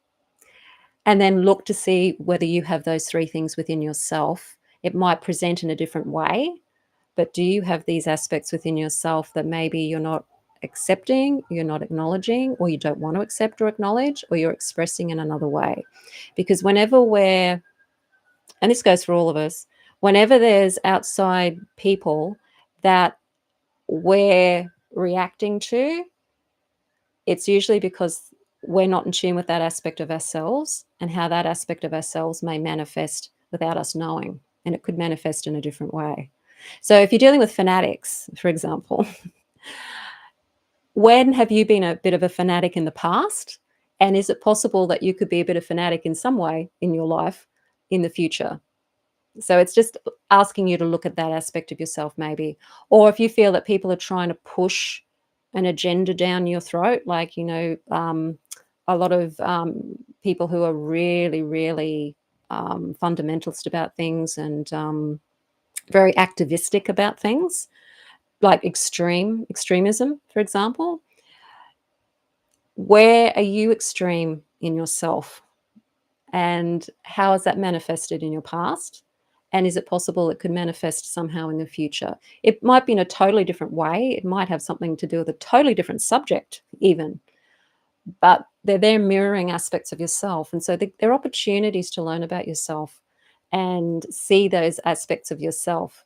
And then look to see whether you have those three things within yourself. It might present in a different way, but do you have these aspects within yourself that maybe you're not accepting, you're not acknowledging, or you don't want to accept or acknowledge, or you're expressing in another way? Because whenever we're, and this goes for all of us, whenever there's outside people that we're reacting to, it's usually because we're not in tune with that aspect of ourselves and how that aspect of ourselves may manifest without us knowing. And it could manifest in a different way. So if you're dealing with fanatics, for example, when have you been a bit of a fanatic in the past? And is it possible that you could be a bit of fanatic in some way in your life in the future? So it's just asking you to look at that aspect of yourself maybe. Or if you feel that people are trying to push an agenda down your throat, like, a lot of people who are really, really fundamentalist about things and very activistic about things, like extremism, for example. Where are you extreme in yourself? And how has that manifested in your past? And is it possible it could manifest somehow in the future? It might be in a totally different way. It might have something to do with a totally different subject, even. But they're there mirroring aspects of yourself. And so they're opportunities to learn about yourself and see those aspects of yourself.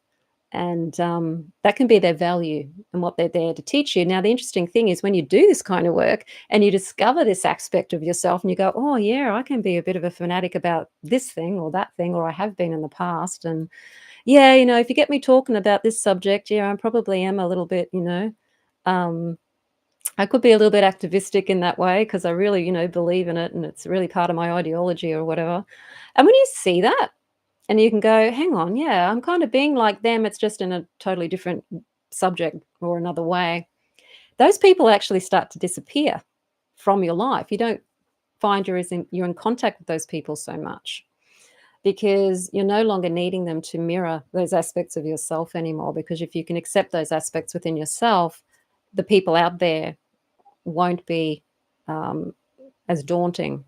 And that can be their value and what they're there to teach you. Now, the interesting thing is when you do this kind of work and you discover this aspect of yourself and you go, oh, yeah, I can be a bit of a fanatic about this thing or that thing, or I have been in the past. And yeah, if you get me talking about this subject, yeah, I probably am a little bit, um, I could be a little bit activistic in that way because I really, believe in it and it's really part of my ideology or whatever. And when you see that, and you can go, hang on, yeah, I'm kind of being like them. It's just in a totally different subject or another way. Those people actually start to disappear from your life. You don't find you're in contact with those people so much because you're no longer needing them to mirror those aspects of yourself anymore. Because if you can accept those aspects within yourself, the people out there won't be as daunting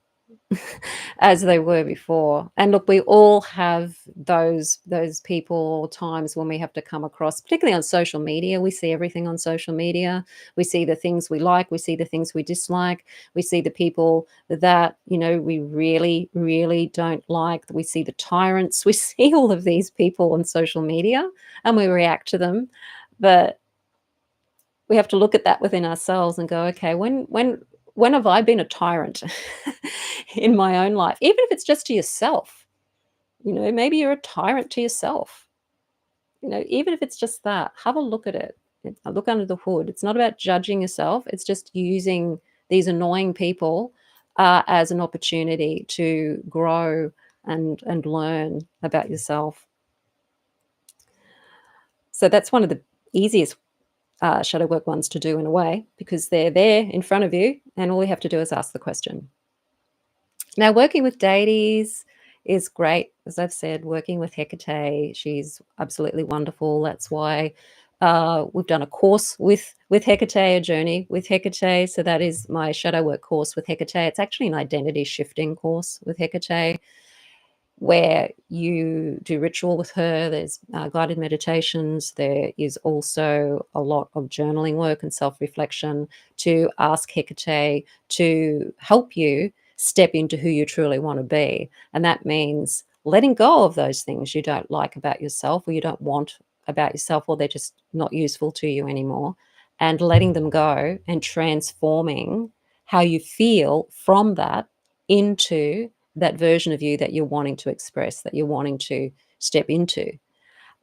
as they were before. And look, we all have those people or times when we have to come across, particularly on social media. We see everything on social media. We see the things we like, we see the things we dislike, we see the people that we really, really don't like. We see the tyrants. We see all of these people on social media and we react to them. But we have to look at that within ourselves and go, okay, when have I been a tyrant in my own life? Even if it's just to yourself, maybe you're a tyrant to yourself. Even if it's just that, have a look at it. Look under the hood. It's not about judging yourself. It's just using these annoying people as an opportunity to grow and learn about yourself. So that's one of the easiest shadow work ones to do in a way, because they're there in front of you and all you have to do is ask the question. Now, working with deities is great. As I've said, working with Hecate, she's absolutely wonderful. That's why we've done a course with Hecate, a journey with Hecate. So that is my shadow work course with Hecate. It's actually an identity shifting course with Hecate, where you do ritual with her. There's guided meditations. There is also a lot of journaling work and self-reflection to ask Hecate to help you step into who you truly want to be. And that means letting go of those things you don't like about yourself, or you don't want about yourself, or they're just not useful to you anymore, and letting them go and transforming how you feel from that into that version of you that you're wanting to express, that you're wanting to step into,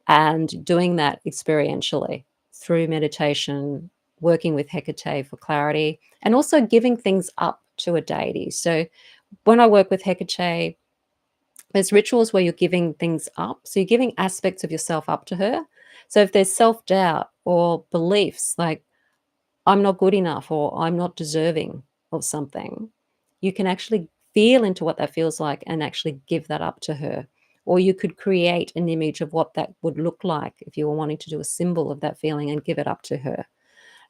and doing that experientially through meditation, working with Hecate for clarity, and also giving things up to a deity. So when I work with Hecate, there's rituals where you're giving things up. So you're giving aspects of yourself up to her. So if there's self-doubt or beliefs like I'm not good enough or I'm not deserving of something, you can actually feel into what that feels like and actually give that up to her. Or you could create an image of what that would look like if you were wanting to do a symbol of that feeling and give it up to her.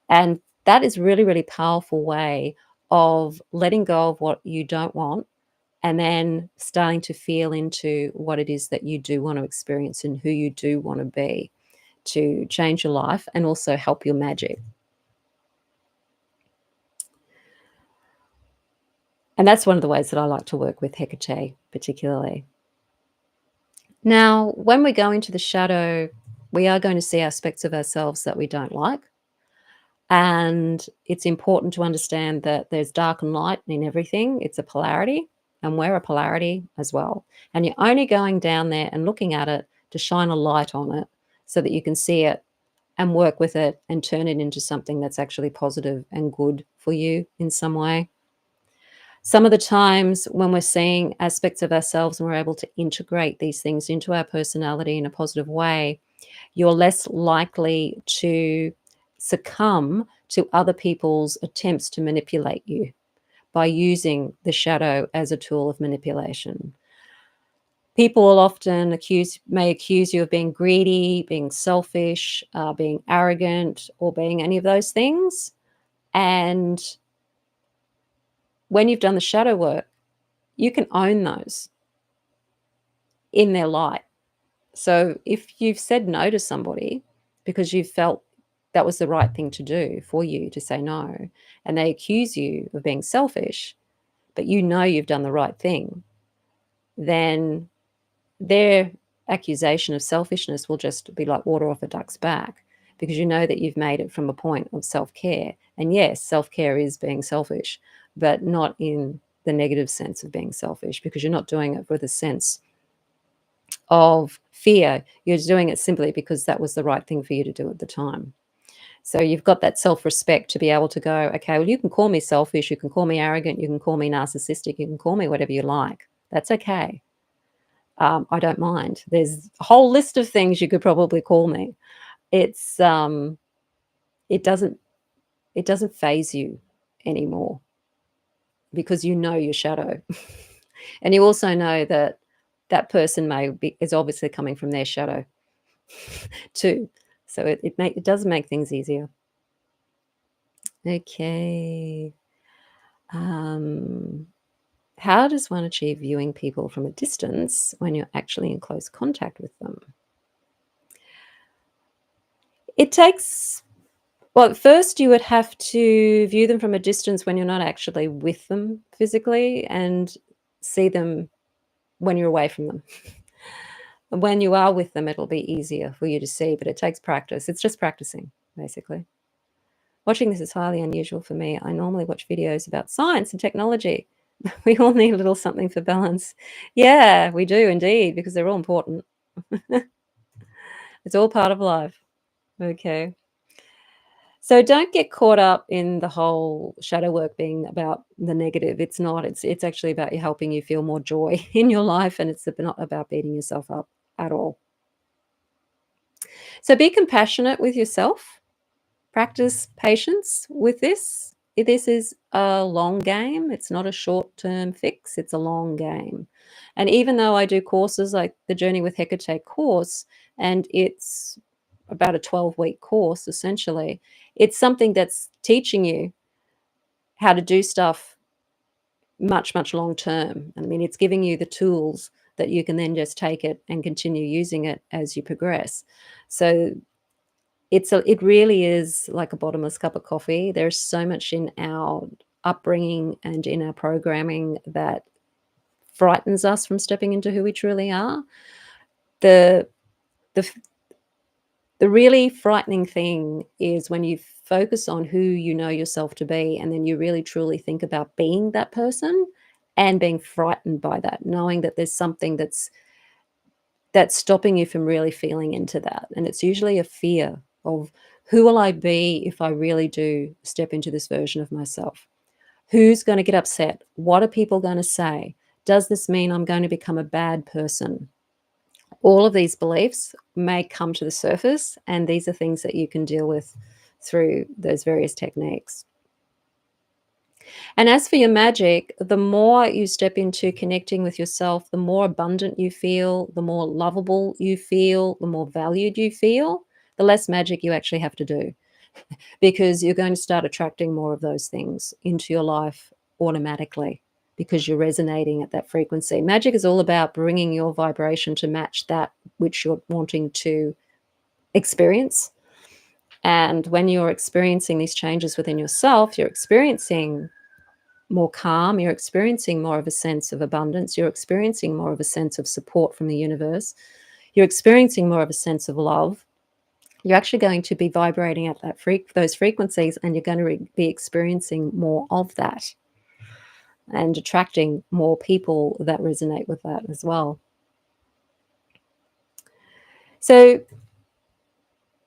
And that is really, really powerful way of letting go of what you don't want and then starting to feel into what it is that you do want to experience and who you do want to be to change your life and also help your magic. And that's one of the ways that I like to work with Hecate particularly. Now, when we go into the shadow, we are going to see aspects of ourselves that we don't like. And it's important to understand that there's dark and light in everything. It's a polarity, and we're a polarity as well. And you're only going down there and looking at it to shine a light on it so that you can see it and work with it and turn it into something that's actually positive and good for you in some way. Some of the times when we're seeing aspects of ourselves and we're able to integrate these things into our personality in a positive way, you're less likely to succumb to other people's attempts to manipulate you by using the shadow as a tool of manipulation. People will often may accuse you of being greedy, being selfish, being arrogant, or being any of those things. And when you've done the shadow work, you can own those in their light. So if you've said no to somebody because you felt that was the right thing to do for you to say no, and they accuse you of being selfish, but you know you've done the right thing, then their accusation of selfishness will just be like water off a duck's back, because you know that you've made it from a point of self-care. And yes, self-care is being selfish, but not in the negative sense of being selfish, because you're not doing it with a sense of fear. You're doing it simply because that was the right thing for you to do at the time. So you've got that self-respect to be able to go, okay, well, you can call me selfish, you can call me arrogant, you can call me narcissistic, you can call me whatever you like. That's okay. I don't mind. There's a whole list of things you could probably call me. It's it doesn't phase you anymore, because you know your shadow. And you also know that that person is obviously coming from their shadow too. So it does make things easier. Okay. How does one achieve viewing people from a distance when you're actually in close contact with them? It takes, well, first you would have to view them from a distance when you're not actually with them physically, and see them when you're away from them. When you are with them, it'll be easier for you to see, but it takes practice. It's just practicing, basically. Watching this is highly unusual for me. I normally watch videos about science and technology. We all need a little something for balance. Yeah, we do indeed, because they're all important. It's all part of life. Okay. So don't get caught up in the whole shadow work being about the negative. It's not. It's actually about you helping you feel more joy in your life, and it's not about beating yourself up at all. So be compassionate with yourself. Practice patience with this. This is a long game. It's not a short-term fix. It's a long game. And even though I do courses like the Journey with Hecate course, and it's about a 12-week course essentially, it's something that's teaching you how to do stuff much, much long term. I mean, it's giving you the tools that you can then just take it and continue using it as you progress. So it really is like a bottomless cup of coffee. There's so much in our upbringing and in our programming that frightens us from stepping into who we truly are. The the the really frightening thing is when you focus on who you know yourself to be, and then you really truly think about being that person and being frightened by that, knowing that there's something that's stopping you from really feeling into that. And it's usually a fear of, who will I be if I really do step into this version of myself? Who's going to get upset? What are people going to say? Does this mean I'm going to become a bad person? All of these beliefs may come to the surface, and these are things that you can deal with through those various techniques. And as for your magic, the more you step into connecting with yourself, the more abundant you feel, the more lovable you feel, the more valued you feel, the less magic you actually have to do, because you're going to start attracting more of those things into your life automatically because you're resonating at that frequency. Magic is all about bringing your vibration to match that which you're wanting to experience. And when you're experiencing these changes within yourself, you're experiencing more calm, you're experiencing more of a sense of abundance, you're experiencing more of a sense of support from the universe, you're experiencing more of a sense of love. You're actually going to be vibrating at those frequencies, and you're going to be experiencing more of that and attracting more people that resonate with that as well. So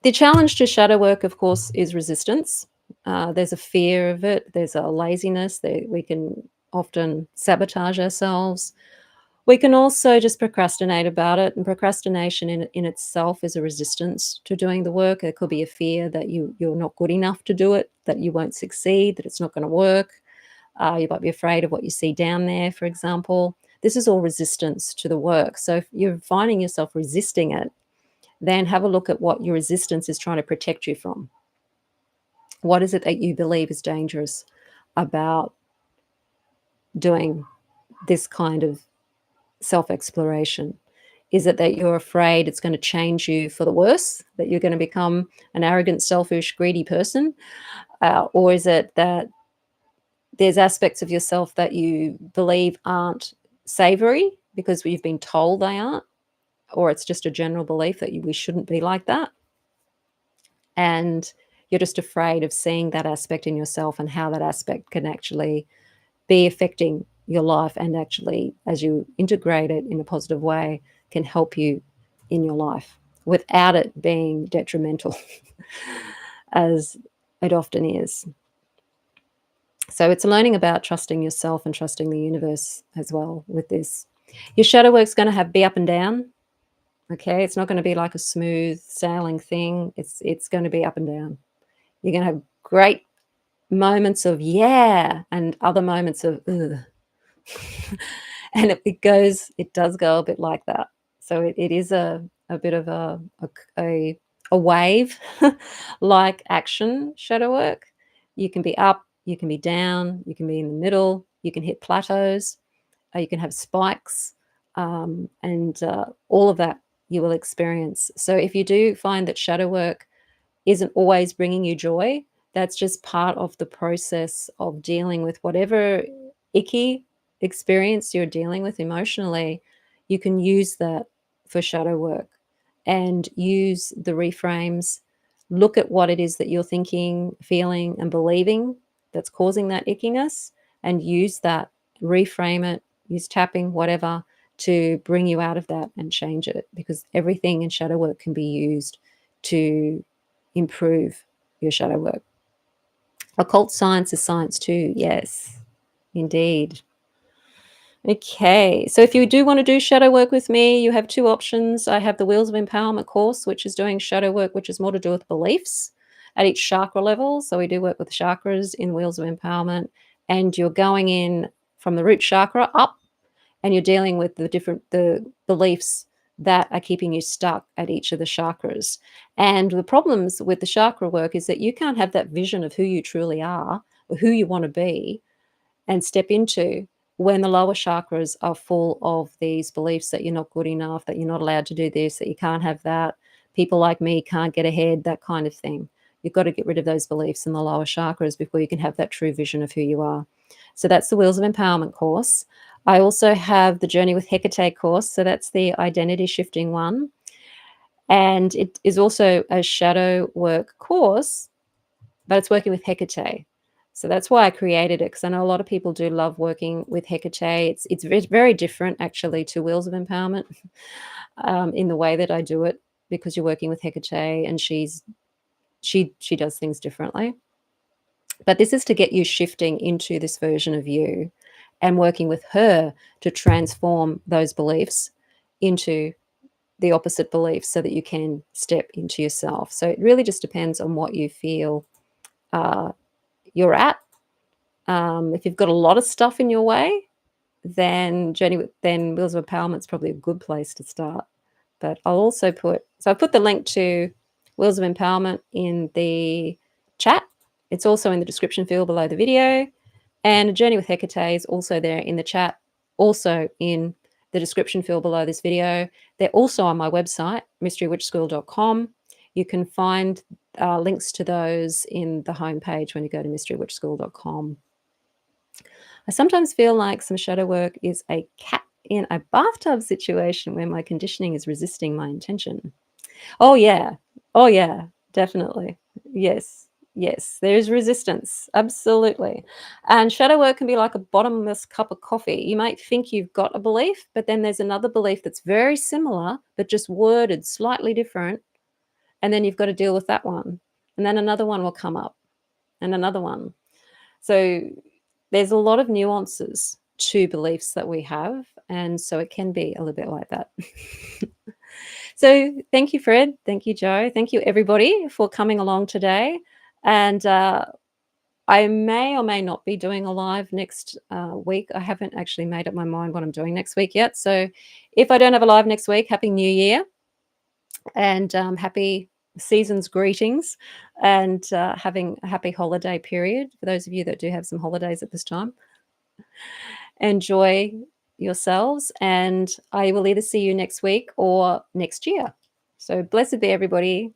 the challenge to shadow work, of course, is resistance. There's a fear of it. There's a laziness. We can often sabotage ourselves. We can also just procrastinate about it, and procrastination in itself is a resistance to doing the work. There could be a fear that you're not good enough to do it, that you won't succeed, that it's not going to work. You might be afraid of what you see down there, for example. This is all resistance to the work. So if you're finding yourself resisting it, then have a look at what your resistance is trying to protect you from. What is it that you believe is dangerous about doing this kind of self-exploration? Is it that you're afraid it's going to change you for the worse, that you're going to become an arrogant, selfish, greedy person? Or is it that there's aspects of yourself that you believe aren't savory because you've been told they aren't? Or it's just a general belief that we shouldn't be like that? And you're just afraid of seeing that aspect in yourself and how that aspect can actually be affecting your life, and actually, as you integrate it in a positive way, can help you in your life without it being detrimental as it often is. So it's learning about trusting yourself and trusting the universe as well with this. Your shadow work's going to be up and down. Okay, it's not going to be like a smooth sailing thing. It's going to be up and down. You're going to have great moments of yeah, and other moments of ugh. And it does go a bit like that. So it is a bit of a wave like action shadow work. You can be up, you can be down, you can be in the middle, you can hit plateaus, you can have spikes, and all of that you will experience. So if you do find that shadow work isn't always bringing you joy, that's just part of the process of dealing with whatever icky experience you're dealing with emotionally. You can use that for shadow work and use the reframes. Look at what it is that you're thinking, feeling, and believing that's causing that ickiness, and use that, reframe it, use tapping, whatever, to bring you out of that and change it, because everything in shadow work can be used to improve your shadow work. Occult science is science too. Yes, indeed. Okay, so if you do want to do shadow work with me, you have two options. I have the Wheels of Empowerment course, which is doing shadow work, which is more to do with beliefs at each chakra level. So we do work with chakras in Wheels of Empowerment, and you're going in from the root chakra up, and you're dealing with the beliefs that are keeping you stuck at each of the chakras. And the problems with the chakra work is that you can't have that vision of who you truly are or who you want to be and step into when the lower chakras are full of these beliefs that you're not good enough, that you're not allowed to do this, that you can't have that, people like me can't get ahead, that kind of thing. You've got to get rid of those beliefs in the lower chakras before you can have that true vision of who you are. So that's the Wheels of Empowerment course. I also have the Journey with Hecate course. So that's the identity shifting one. And it is also a shadow work course, but it's working with Hecate. So that's why I created it, because I know a lot of people do love working with Hecate. It's very different actually to Wheels of Empowerment in the way that I do it, because you're working with Hecate and she does things differently. But this is to get you shifting into this version of you and working with her to transform those beliefs into the opposite beliefs so that you can step into yourself. So it really just depends on what you feel you're at. If you've got a lot of stuff in your way, then Wheels of Empowerment is probably a good place to start. But I'll also I put the link to Wheels of Empowerment in the chat. It's also in the description field below the video. And A Journey with Hecate is also there in the chat, also in the description field below this video. They're also on my website, mysterywitchschool.com. You can find links to those in the homepage when you go to mysterywitchschool.com. I sometimes feel like some shadow work is a cat in a bathtub situation where my conditioning is resisting my intention. Oh, yeah. Oh, yeah, definitely. Yes. Yes, there is resistance. Absolutely. And shadow work can be like a bottomless cup of coffee. You might think you've got a belief, but then there's another belief that's very similar, but just worded slightly different. And then you've got to deal with that one. And then another one will come up, and another one. So there's a lot of nuances to beliefs that we have. And so it can be a little bit like that. So thank you, Fred. Thank you, Joe. Thank you, everybody, for coming along today. And I may or may not be doing a live next week. I haven't actually made up my mind what I'm doing next week yet. So if I don't have a live next week, Happy New Year and happy season's greetings, and having a happy holiday period for those of you that do have some holidays at this time. Enjoy yourselves, and I will either see you next week or next year. So blessed be everybody.